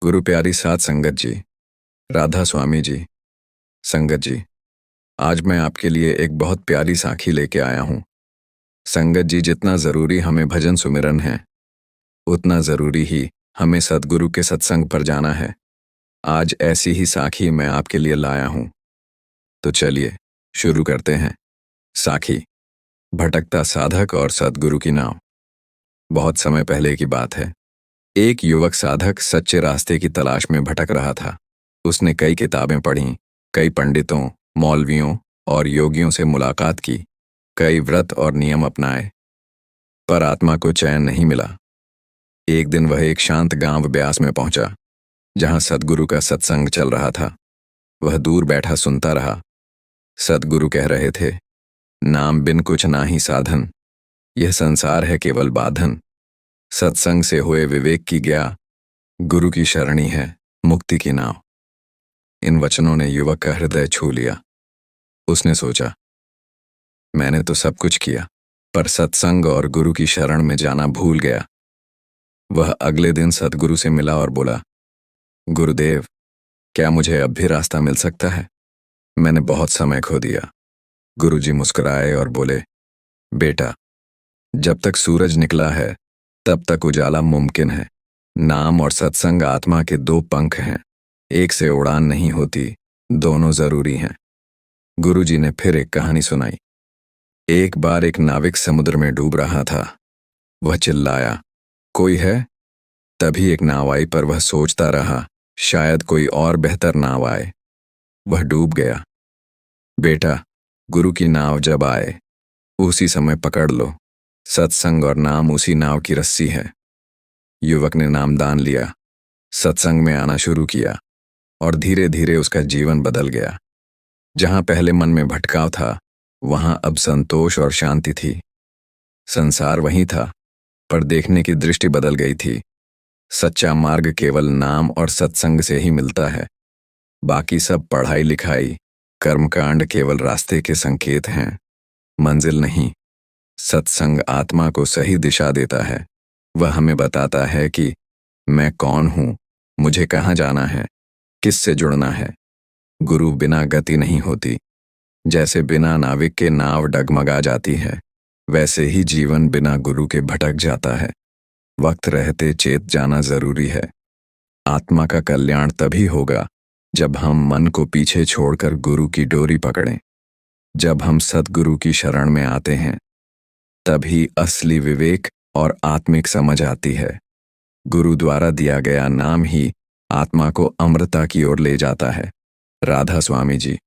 गुरु प्यारी साध संगत जी, राधा स्वामी जी, संगत जी, आज मैं आपके लिए एक बहुत प्यारी साखी लेके आया हूँ। संगत जी, जितना ज़रूरी हमें भजन सुमिरन है, उतना ज़रूरी ही हमें सद्गुरु के सत्संग पर जाना है। आज ऐसी ही साखी मैं आपके लिए लाया हूँ। तो चलिए, शुरू करते हैं। साखी, भटकता साधक और सद्गुरु की नाव। बहुत समय पहले की बात है। एक युवक साधक सच्चे रास्ते की तलाश में भटक रहा था। उसने कई किताबें पढ़ीं, कई पंडितों, मौलवियों और योगियों से मुलाकात की, कई व्रत और नियम अपनाए, पर आत्मा को चैन नहीं मिला। एक दिन वह एक शांत गांव ब्यास में पहुंचा, जहां सद्गुरु का सत्संग चल रहा था। वह दूर बैठा सुनता रहा। सद्गुरु कह रहे थे, नाम बिन कुछ ना ही साधन, यह संसार है केवल बाधन। सत्संग से हुए विवेक की ज्ञा, गुरु की शरणी है मुक्ति की नाव। इन वचनों ने युवक का हृदय छू लिया। उसने सोचा, मैंने तो सब कुछ किया, पर सत्संग और गुरु की शरण में जाना भूल गया। वह अगले दिन सद्गुरु से मिला और बोला, गुरुदेव, क्या मुझे अब भी रास्ता मिल सकता है? मैंने बहुत समय खो दिया। गुरुजी मुस्कुराए और बोले, बेटा, जब तक सूरज निकला है तब तक उजाला मुमकिन है। नाम और सत्संग आत्मा के दो पंख हैं, एक से उड़ान नहीं होती, दोनों जरूरी हैं। गुरुजी ने फिर एक कहानी सुनाई। एक बार एक नाविक समुद्र में डूब रहा था। वह चिल्लाया, कोई है? तभी एक नाव आई, पर वह सोचता रहा, शायद कोई और बेहतर नाव आए। वह डूब गया। बेटा, गुरु की नाव जब आए, उसी समय पकड़ लो। सत्संग और नाम उसी नाव की रस्सी है। युवक ने नामदान लिया, सत्संग में आना शुरू किया और धीरे धीरे उसका जीवन बदल गया। जहां पहले मन में भटकाव था, वहां अब संतोष और शांति थी। संसार वही था, पर देखने की दृष्टि बदल गई थी। सच्चा मार्ग केवल नाम और सत्संग से ही मिलता है। बाकी सब पढ़ाई लिखाई, कर्मकांड केवल रास्ते के संकेत हैं, मंजिल नहीं। सत्संग आत्मा को सही दिशा देता है। वह हमें बताता है कि मैं कौन हूं, मुझे कहाँ जाना है, किससे जुड़ना है। गुरु बिना गति नहीं होती। जैसे बिना नाविक के नाव डगमगा जाती है, वैसे ही जीवन बिना गुरु के भटक जाता है। वक्त रहते चेत जाना जरूरी है। आत्मा का कल्याण तभी होगा जब हम मन को पीछे छोड़कर गुरु की डोरी पकड़ें। जब हम सद्गुरु की शरण में आते हैं, तभी असली विवेक और आत्मिक समझ आती है। गुरु द्वारा दिया गया नाम ही आत्मा को अमृता की ओर ले जाता है। राधा स्वामी जी।